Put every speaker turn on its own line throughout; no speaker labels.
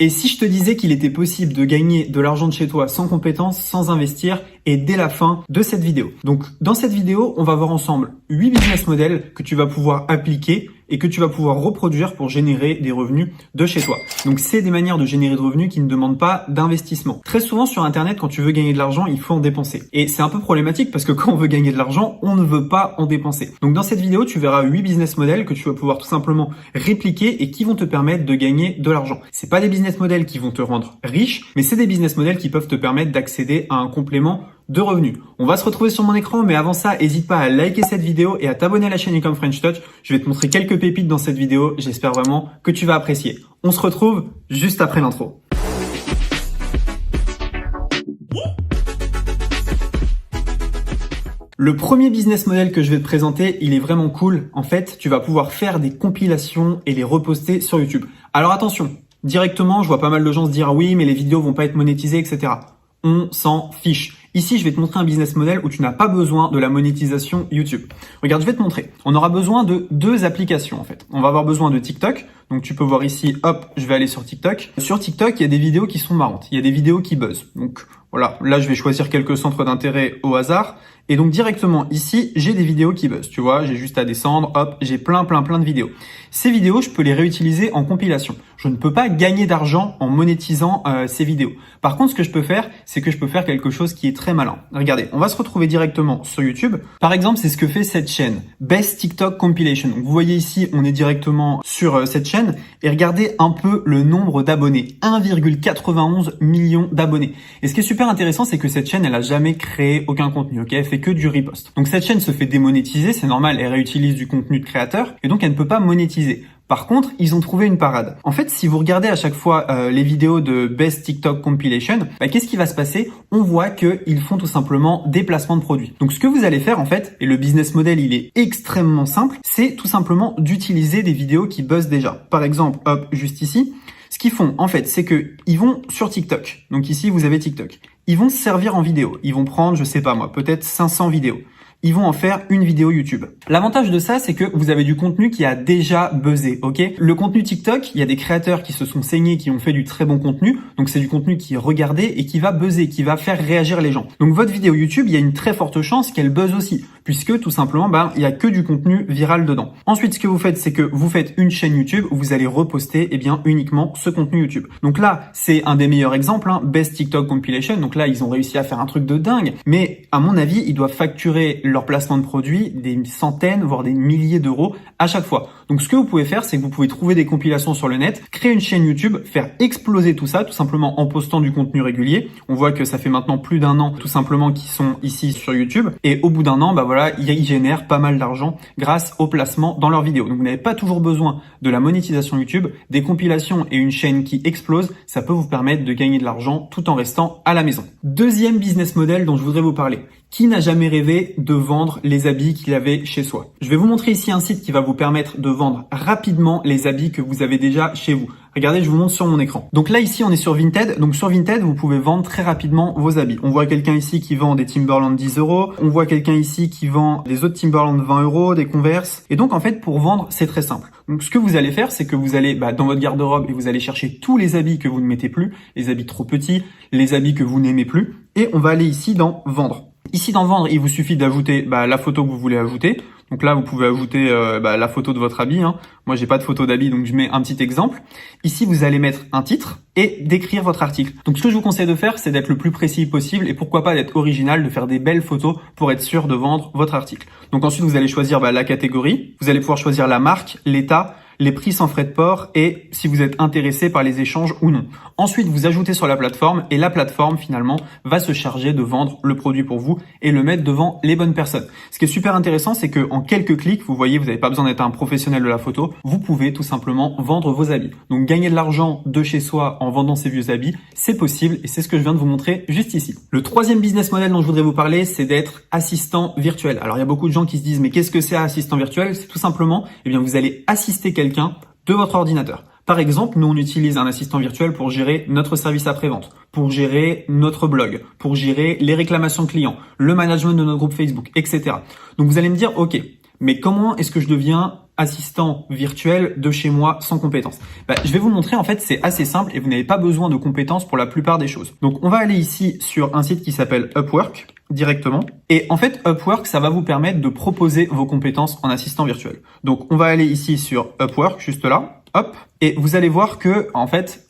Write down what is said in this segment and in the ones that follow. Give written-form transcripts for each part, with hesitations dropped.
Et si je te disais qu'il était possible de gagner de l'argent de chez toi sans compétences, sans investir et dès la fin de cette vidéo. Donc dans cette vidéo, on va voir ensemble 8 business models que tu vas pouvoir appliquer et que tu vas pouvoir reproduire pour générer des revenus de chez toi. Donc c'est des manières de générer de revenus qui ne demandent pas d'investissement. Très souvent sur internet, quand tu veux gagner de l'argent, il faut en dépenser. Et c'est un peu problématique parce que quand on veut gagner de l'argent, on ne veut pas en dépenser. Donc dans cette vidéo, tu verras 8 business models que tu vas pouvoir tout simplement répliquer et qui vont te permettre de gagner de l'argent. C'est pas des business models qui vont te rendre riche, mais c'est des business models qui peuvent te permettre d'accéder à un complément de revenus. On va se retrouver sur mon écran, mais avant ça, n'hésite pas à liker cette vidéo et à t'abonner à la chaîne Ecom French Touch. Je vais te montrer quelques pépites dans cette vidéo. J'espère vraiment que tu vas apprécier. On se retrouve juste après l'intro. Le premier business model que je vais te présenter, il est vraiment cool. En fait, tu vas pouvoir faire des compilations et les reposter sur YouTube. Alors attention, directement, je vois pas mal de gens se dire ah oui, mais les vidéos vont pas être monétisées, etc. On s'en fiche. Ici, je vais te montrer un business model où tu n'as pas besoin de la monétisation YouTube. Regarde, je vais te montrer. On aura besoin de deux applications en fait. On va avoir besoin de TikTok. Donc tu peux voir ici, hop, je vais aller sur TikTok. Sur TikTok, il y a des vidéos qui sont marrantes. Il y a des vidéos qui buzzent. Donc voilà, là je vais choisir quelques centres d'intérêt au hasard. Et donc directement ici, j'ai des vidéos qui buzzent. Tu vois, j'ai juste à descendre, hop, j'ai plein de vidéos. Ces vidéos, je peux les réutiliser en compilation. Je ne peux pas gagner d'argent en monétisant ces vidéos. Par contre, ce que je peux faire, c'est que je peux faire quelque chose qui est très malin. Regardez, on va se retrouver directement sur YouTube. Par exemple, c'est ce que fait cette chaîne, Best TikTok Compilation. Donc, vous voyez ici, on est directement sur cette chaîne et regardez un peu le nombre d'abonnés. 1,91 million d'abonnés. Et ce qui est super intéressant, c'est que cette chaîne, elle a jamais créé aucun contenu, ok? Elle fait que du repost. Donc, cette chaîne se fait démonétiser, c'est normal, elle réutilise du contenu de créateur et donc elle ne peut pas monétiser. Par contre, ils ont trouvé une parade. En fait, si vous regardez à chaque fois les vidéos de Best TikTok Compilation, qu'est-ce qui va se passer? On voit qu'ils font tout simplement des placements de produits. Donc, ce que vous allez faire en fait, et le business model, il est extrêmement simple, c'est tout simplement d'utiliser des vidéos qui buzzent déjà. Par exemple, hop, juste ici. Ce qu'ils font, en fait, c'est que ils vont sur TikTok. Donc ici, vous avez TikTok. Ils vont se servir en vidéo. Ils vont prendre, je sais pas moi, peut-être 500 vidéos. Ils vont en faire une vidéo YouTube. L'avantage de ça, c'est que vous avez du contenu qui a déjà buzzé, ok? Le contenu TikTok, il y a des créateurs qui se sont saignés, qui ont fait du très bon contenu. Donc, c'est du contenu qui est regardé et qui va buzzer, qui va faire réagir les gens. Donc, votre vidéo YouTube, il y a une très forte chance qu'elle buzz aussi, puisque tout simplement, il y a que du contenu viral dedans. Ensuite, ce que vous faites, c'est que vous faites une chaîne YouTube où vous allez reposter, uniquement ce contenu YouTube. Donc là, c'est un des meilleurs exemples, Best TikTok Compilation. Donc là, ils ont réussi à faire un truc de dingue. Mais à mon avis, ils doivent facturer leur placement de produits des centaines, voire des milliers d'euros à chaque fois. Donc ce que vous pouvez faire, c'est que vous pouvez trouver des compilations sur le net, créer une chaîne YouTube, faire exploser tout ça, tout simplement en postant du contenu régulier. On voit que ça fait maintenant plus d'un an, tout simplement, qu'ils sont ici sur YouTube. Et au bout d'un an, ils génèrent pas mal d'argent grâce au placement dans leurs vidéos. Donc vous n'avez pas toujours besoin de la monétisation YouTube. Des compilations et une chaîne qui explose, ça peut vous permettre de gagner de l'argent tout en restant à la maison. Deuxième business model dont je voudrais vous parler. Qui n'a jamais rêvé de vendre les habits qu'il avait chez soi? Je vais vous montrer ici un site qui va vous permettre de vendre rapidement les habits que vous avez déjà chez vous. Regardez, je vous montre sur mon écran. Donc là, ici, on est sur Vinted. Donc sur Vinted, vous pouvez vendre très rapidement vos habits. On voit quelqu'un ici qui vend des Timberland 10 euros. On voit quelqu'un ici qui vend des autres Timberland 20 euros, des Converse. Et donc, en fait, pour vendre, c'est très simple. Donc, ce que vous allez faire, c'est que vous allez dans votre garde-robe et vous allez chercher tous les habits que vous ne mettez plus, les habits trop petits, les habits que vous n'aimez plus. Et on va aller ici dans Vendre. Ici, dans Vendre, il vous suffit d'ajouter la photo que vous voulez ajouter. Donc là, vous pouvez ajouter la photo de votre habit. Moi, j'ai pas de photo d'habit, donc je mets un petit exemple. Ici, vous allez mettre un titre et décrire votre article. Donc, ce que je vous conseille de faire, c'est d'être le plus précis possible et pourquoi pas d'être original, de faire des belles photos pour être sûr de vendre votre article. Donc ensuite, vous allez choisir la catégorie. Vous allez pouvoir choisir la marque, l'état, les prix sans frais de port et si vous êtes intéressé par les échanges ou non. Ensuite, vous ajoutez sur la plateforme et la plateforme finalement va se charger de vendre le produit pour vous et le mettre devant les bonnes personnes. Ce qui est super intéressant, c'est que en quelques clics, vous voyez, vous n'avez pas besoin d'être un professionnel de la photo, vous pouvez tout simplement vendre vos habits. Donc gagner de l'argent de chez soi en vendant ses vieux habits, c'est possible et c'est ce que je viens de vous montrer juste ici. Le troisième business model dont je voudrais vous parler, c'est d'être assistant virtuel. Alors il y a beaucoup de gens qui se disent mais qu'est-ce que c'est assistant virtuel? C'est tout simplement, vous allez assister quelqu'un de votre ordinateur. Par exemple, nous on utilise un assistant virtuel pour gérer notre service après-vente, pour gérer notre blog, pour gérer les réclamations clients, le management de notre groupe Facebook, etc. Donc vous allez me dire, ok, Mais comment est-ce que je deviens assistant virtuel de chez moi sans compétences? Je vais vous montrer, en fait, c'est assez simple et vous n'avez pas besoin de compétences pour la plupart des choses. Donc, on va aller ici sur un site qui s'appelle Upwork directement. Et en fait, Upwork, ça va vous permettre de proposer vos compétences en assistant virtuel. Donc, on va aller ici sur Upwork, juste là. Hop. Et vous allez voir que, en fait,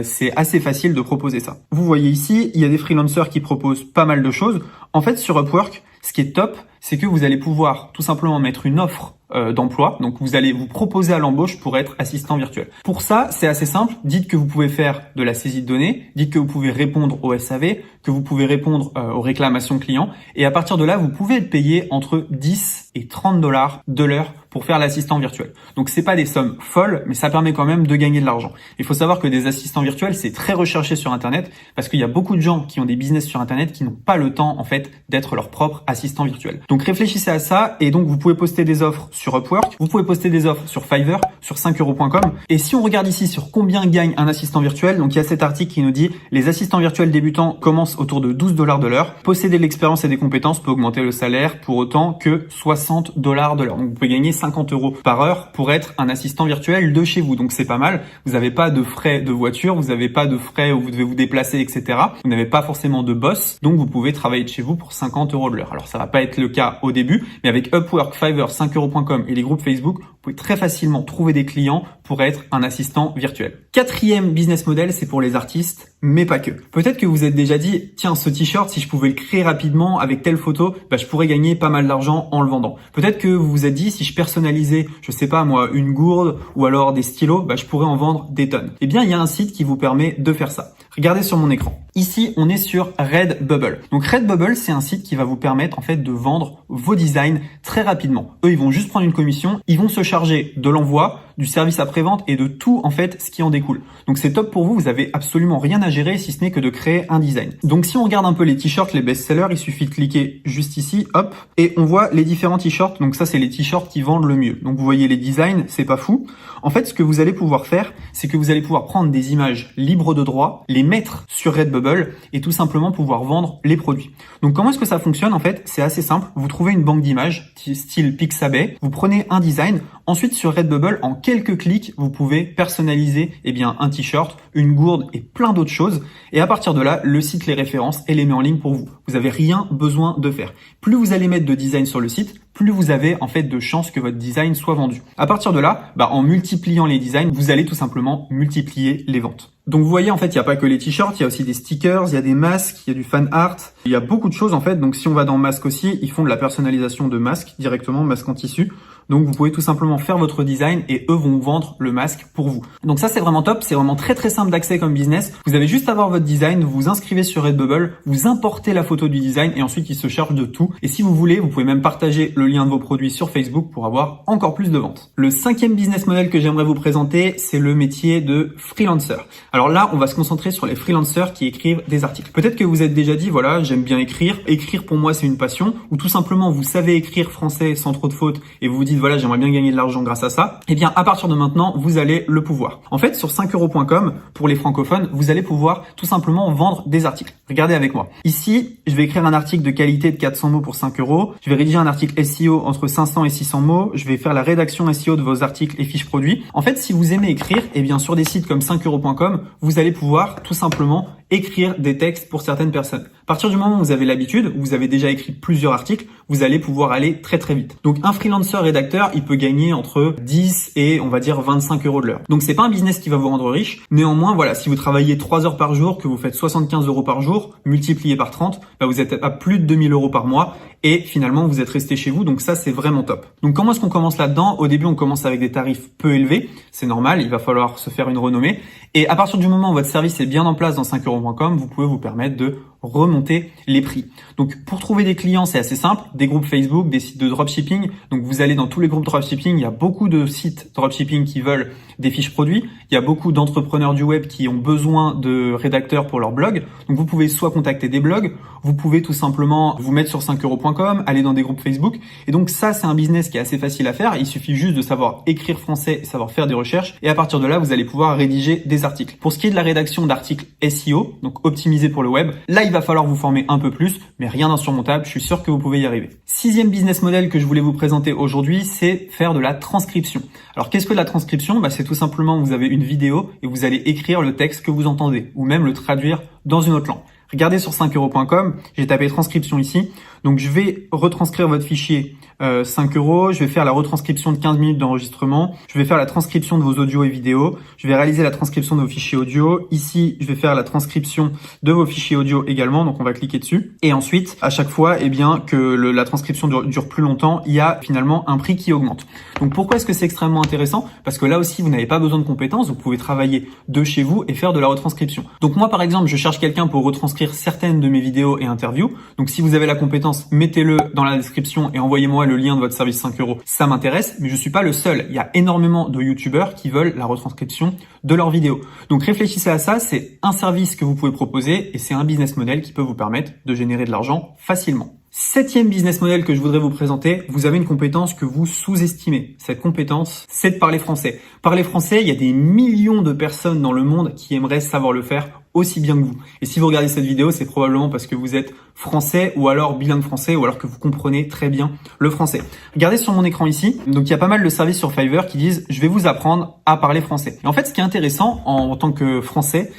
c'est assez facile de proposer ça. Vous voyez ici, il y a des freelancers qui proposent pas mal de choses. En fait, sur Upwork, ce qui est top, c'est que vous allez pouvoir tout simplement mettre une offre d'emploi. Donc, vous allez vous proposer à l'embauche pour être assistant virtuel. Pour ça, c'est assez simple. Dites que vous pouvez faire de la saisie de données. Dites que vous pouvez répondre au SAV, que vous pouvez répondre aux réclamations clients. Et à partir de là, vous pouvez être payé entre 10 et 30 $ de l'heure pour faire l'assistant virtuel. Donc, c'est pas des sommes folles, mais ça permet quand même de gagner de l'argent. Il faut savoir que des assistants virtuels, c'est très recherché sur Internet parce qu'il y a beaucoup de gens qui ont des business sur Internet qui n'ont pas le temps, en fait, d'être leur propre assistant virtuel. Donc, réfléchissez à ça et donc, vous pouvez poster des offres sur Upwork, vous pouvez poster des offres sur Fiverr, sur 5euros.com. Et si on regarde ici sur combien gagne un assistant virtuel, donc il y a cet article qui nous dit les assistants virtuels débutants commencent autour de 12 $ de l'heure. Posséder de l'expérience et des compétences peut augmenter le salaire pour autant que 60 $ de l'heure. Donc, vous pouvez gagner 50 € par heure pour être un assistant virtuel de chez vous. Donc, c'est pas mal. Vous n'avez pas de frais de voiture, vous n'avez pas de frais où vous devez vous déplacer, etc. Vous n'avez pas forcément de boss. Donc, vous pouvez travailler de chez vous pour 50 € de l'heure. Alors, ça va pas être le cas au début, mais avec Upwork, Fiverr, 5euros.com et les groupes Facebook, vous pouvez très facilement trouver des clients pour être un assistant virtuel. Quatrième business model, c'est pour les artistes, mais pas que. Peut-être que vous êtes déjà dit, tiens, ce t-shirt, si je pouvais le créer rapidement avec telle photo, je pourrais gagner pas mal d'argent en le vendant. Peut-être que vous vous êtes dit, si je personnalisais, je sais pas moi, une gourde ou alors des stylos, je pourrais en vendre des tonnes. Eh bien, il y a un site qui vous permet de faire ça. Regardez sur mon écran. Ici, on est sur Redbubble. Donc Redbubble, c'est un site qui va vous permettre en fait de vendre vos designs très rapidement. Eux, ils vont juste prendre une commission, ils vont se charger de l'envoi, du service après-vente et de tout en fait ce qui en découle. Donc c'est top pour vous, vous avez absolument rien à gérer si ce n'est que de créer un design. Donc si on regarde un peu les t-shirts, les best-sellers, il suffit de cliquer juste ici, hop, et on voit les différents t-shirts. Donc ça, c'est les t-shirts qui vendent le mieux. Donc vous voyez les designs, c'est pas fou. En fait, ce que vous allez pouvoir faire, c'est que vous allez pouvoir prendre des images libres de droit, les mettre sur Redbubble et tout simplement pouvoir vendre les produits. Donc comment est-ce que ça fonctionne? En fait, c'est assez simple. Vous trouvez une banque d'images style Pixabay, vous prenez un design, ensuite sur Redbubble, en quelques clics, vous pouvez personnaliser un t-shirt, une gourde et plein d'autres choses. Et à partir de là, le site les référence et les met en ligne pour vous. Vous n'avez rien besoin de faire. Plus vous allez mettre de design sur le site, plus vous avez en fait de chances que votre design soit vendu. À partir de là, en multipliant les designs, vous allez tout simplement multiplier les ventes. Donc vous voyez, en fait, il n'y a pas que les t-shirts, il y a aussi des stickers, il y a des masques, il y a du fan art, il y a beaucoup de choses en fait. Donc si on va dans masque aussi, ils font de la personnalisation de masques directement, masque en tissu. Donc vous pouvez tout simplement faire votre design et eux vont vendre le masque pour vous. Donc ça, c'est vraiment top, c'est vraiment très simple d'accès comme business. Vous avez juste à avoir votre design, vous vous inscrivez sur Redbubble, vous importez la photo du design et ensuite ils se chargent de tout. Et si vous voulez, vous pouvez même partager le lien de vos produits sur Facebook pour avoir encore plus de ventes. Le cinquième business model que j'aimerais vous présenter, c'est le métier de freelancer. Alors là, on va se concentrer sur les freelancers qui écrivent des articles. Peut-être que vous êtes déjà dit, voilà, j'aime bien écrire. Écrire pour moi, c'est une passion. Ou tout simplement, vous savez écrire français sans trop de fautes et vous vous dites, voilà, j'aimerais bien gagner de l'argent grâce à ça. Eh bien, à partir de maintenant, vous allez le pouvoir. En fait, sur 5euros.com, pour les francophones, vous allez pouvoir tout simplement vendre des articles. Regardez avec moi. Ici, je vais écrire un article de qualité de 400 mots pour 5 €. Je vais rédiger un article SEO entre 500 et 600 mots. Je vais faire la rédaction SEO de vos articles et fiches produits. En fait, si vous aimez écrire, eh bien, sur des sites comme 5euros.com, vous allez pouvoir tout simplement écrire des textes pour certaines personnes. À partir du moment où vous avez l'habitude, où vous avez déjà écrit plusieurs articles, vous allez pouvoir aller très vite. Donc un freelancer rédacteur, il peut gagner entre 10 et on va dire 25 € de l'heure. Donc c'est pas un business qui va vous rendre riche. Néanmoins, voilà, si vous travaillez 3 heures par jour, que vous faites 75 € par jour, multiplié par 30, vous êtes à plus de 2000 € par mois et finalement vous êtes resté chez vous. Donc ça, c'est vraiment top. Donc comment est-ce qu'on commence là-dedans? Au début, on commence avec des tarifs peu élevés. C'est normal, il va falloir se faire une renommée. Et à partir du moment où votre service est bien en place dans 5euros.com, vous pouvez vous permettre de remonter les prix. Donc pour trouver des clients, c'est assez simple, des groupes Facebook, des sites de dropshipping. Donc vous allez dans tous les groupes dropshipping, il y a beaucoup de sites dropshipping qui veulent des fiches produits, il y a beaucoup d'entrepreneurs du web qui ont besoin de rédacteurs pour leur blog. Donc vous pouvez soit contacter des blogs, vous pouvez tout simplement vous mettre sur 5euros.com, aller dans des groupes Facebook. Et donc ça, c'est un business qui est assez facile à faire. Il suffit juste de savoir écrire français et savoir faire des recherches. Et à partir de là, vous allez pouvoir rédiger des articles. Pour ce qui est de la rédaction d'articles SEO, donc optimisés pour le web, là, il il va falloir vous former un peu plus, mais rien d'insurmontable, je suis sûr que vous pouvez y arriver. Sixième business model que je voulais vous présenter aujourd'hui, c'est faire de la transcription. Alors qu'est-ce que la transcription? C'est tout simplement vous avez une vidéo et vous allez écrire le texte que vous entendez ou même le traduire dans une autre langue. Regardez sur 5euros.com, j'ai tapé transcription ici. Donc je vais retranscrire votre fichier 5 euros, je vais faire la retranscription de 15 minutes d'enregistrement, je vais faire la transcription de vos audios et vidéos, je vais réaliser la transcription de vos fichiers audio. Ici, je vais faire la transcription de vos fichiers audio également, donc on va cliquer dessus. Et ensuite, à chaque fois, que la transcription dure plus longtemps, il y a finalement un prix qui augmente. Donc pourquoi est-ce que c'est extrêmement intéressant? Parce que là aussi, vous n'avez pas besoin de compétences, vous pouvez travailler de chez vous et faire de la retranscription. Donc moi, par exemple, je cherche quelqu'un pour retranscrire certaines de mes vidéos et interviews. Donc si vous avez la compétence, mettez-le dans la description et envoyez-moi le lien de votre service 5 euros. Ça m'intéresse, mais je suis pas le seul. Il y a énormément de youtubeurs qui veulent la retranscription de leurs vidéos. Donc réfléchissez à ça, c'est un service que vous pouvez proposer et c'est un business model qui peut vous permettre de générer de l'argent facilement. Septième business model que je voudrais vous présenter, vous avez une compétence que vous sous-estimez. Cette compétence, c'est de parler français. Parler français, il y a des millions de personnes dans le monde qui aimeraient savoir le faire aussi bien que vous. Et si vous regardez cette vidéo, c'est probablement parce que vous êtes français ou alors bilingue français ou alors que vous comprenez très bien le français. Regardez sur mon écran ici. Donc, il y a pas mal de services sur Fiverr qui disent « Je vais vous apprendre à parler français ». Et en fait, ce qui est intéressant en tant que français,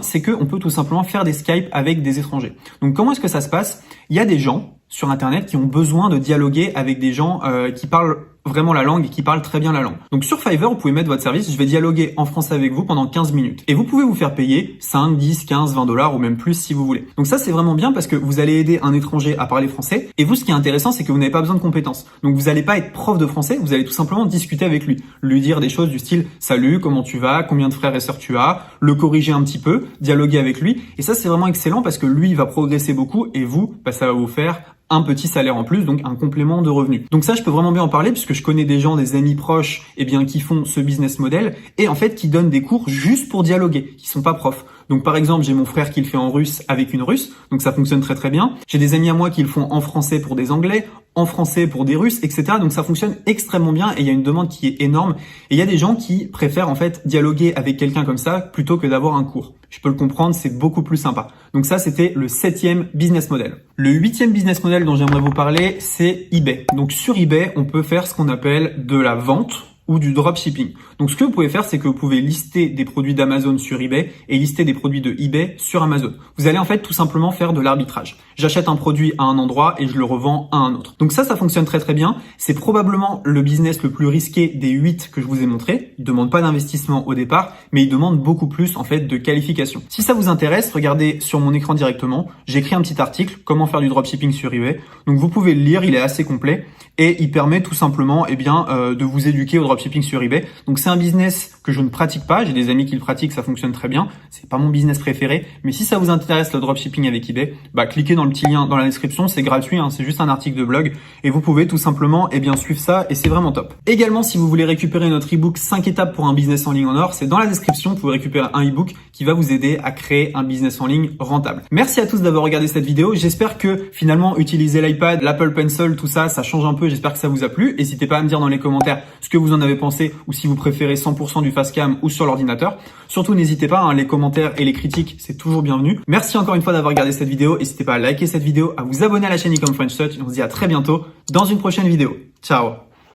c'est qu'on peut tout simplement faire des Skype avec des étrangers. Donc, comment est-ce que ça se passe? Il y a des gens sur Internet qui ont besoin de dialoguer avec des gens qui parlent vraiment la langue et qui parlent très bien la langue. Donc sur Fiverr, vous pouvez mettre votre service, je vais dialoguer en français avec vous pendant 15 minutes. Et vous pouvez vous faire payer 5, 10, 15, 20 dollars ou même plus si vous voulez. Donc ça, c'est vraiment bien parce que vous allez aider un étranger à parler français. Et vous, ce qui est intéressant, c'est que vous n'avez pas besoin de compétences. Donc vous n'allez pas être prof de français, vous allez tout simplement discuter avec lui. Lui dire des choses du style « Salut, comment tu vas? Combien de frères et sœurs tu as ?» Le corriger un petit peu, dialoguer avec lui. Et ça, c'est vraiment excellent parce que lui, il va progresser beaucoup et vous, ça va vous faire un petit salaire en plus, donc un complément de revenu. Donc ça, je peux vraiment bien en parler puisque je connais des gens, des amis proches, qui font ce business model et en fait qui donnent des cours juste pour dialoguer, qui sont pas profs. Donc par exemple, j'ai mon frère qui le fait en russe avec une russe, donc ça fonctionne très très bien. J'ai des amis à moi qui le font en français pour des anglais, en français pour des russes, etc. Donc ça fonctionne extrêmement bien et il y a une demande qui est énorme. Et il y a des gens qui préfèrent en fait dialoguer avec quelqu'un comme ça plutôt que d'avoir un cours. Je peux le comprendre, c'est beaucoup plus sympa. Donc ça, c'était le 7e business model. Le 8e business model dont j'aimerais vous parler, c'est eBay. Donc sur eBay, on peut faire ce qu'on appelle de la vente ou du dropshipping. Donc ce que vous pouvez faire, c'est que vous pouvez lister des produits d'Amazon sur eBay et lister des produits de eBay sur Amazon. Vous allez en fait tout simplement faire de l'arbitrage. J'achète un produit à un endroit et je le revends à un autre. Donc ça fonctionne très très bien. C'est probablement le business le plus risqué des 8 que je vous ai montré. Il demande pas d'investissement au départ, mais il demande beaucoup plus en fait de qualification. Si ça vous intéresse, regardez sur mon écran directement. J'ai écrit un petit article, comment faire du dropshipping sur eBay. Donc vous pouvez le lire, il est assez complet et il permet tout simplement de vous éduquer au dropshipping sur eBay. Donc c'est un business que je ne pratique pas. J'ai des amis qui le pratiquent, ça fonctionne très bien. C'est pas mon business préféré, mais si ça vous intéresse le dropshipping avec eBay, cliquez dans le petit lien dans la description, c'est gratuit, c'est juste un article de blog et vous pouvez tout simplement suivre ça et c'est vraiment top. Également, si vous voulez récupérer notre ebook 5 étapes pour un business en ligne en or, c'est dans la description, vous pouvez récupérer un ebook qui va vous aider à créer un business en ligne rentable. Merci à tous d'avoir regardé cette vidéo. J'espère que finalement utiliser l'iPad, l'Apple Pencil, tout ça, ça change un peu. J'espère que ça vous a plu. N'hésitez pas à me dire dans les commentaires ce que vous en avez pensé ou si vous préférez 100% du facecam ou sur l'ordinateur. Surtout, n'hésitez pas, les commentaires et les critiques, c'est toujours bienvenu. Merci encore une fois d'avoir regardé cette vidéo. N'hésitez pas à liker cette vidéo, à vous abonner à la chaîne Ecom French Touch. On se dit à très bientôt dans une prochaine vidéo. Ciao!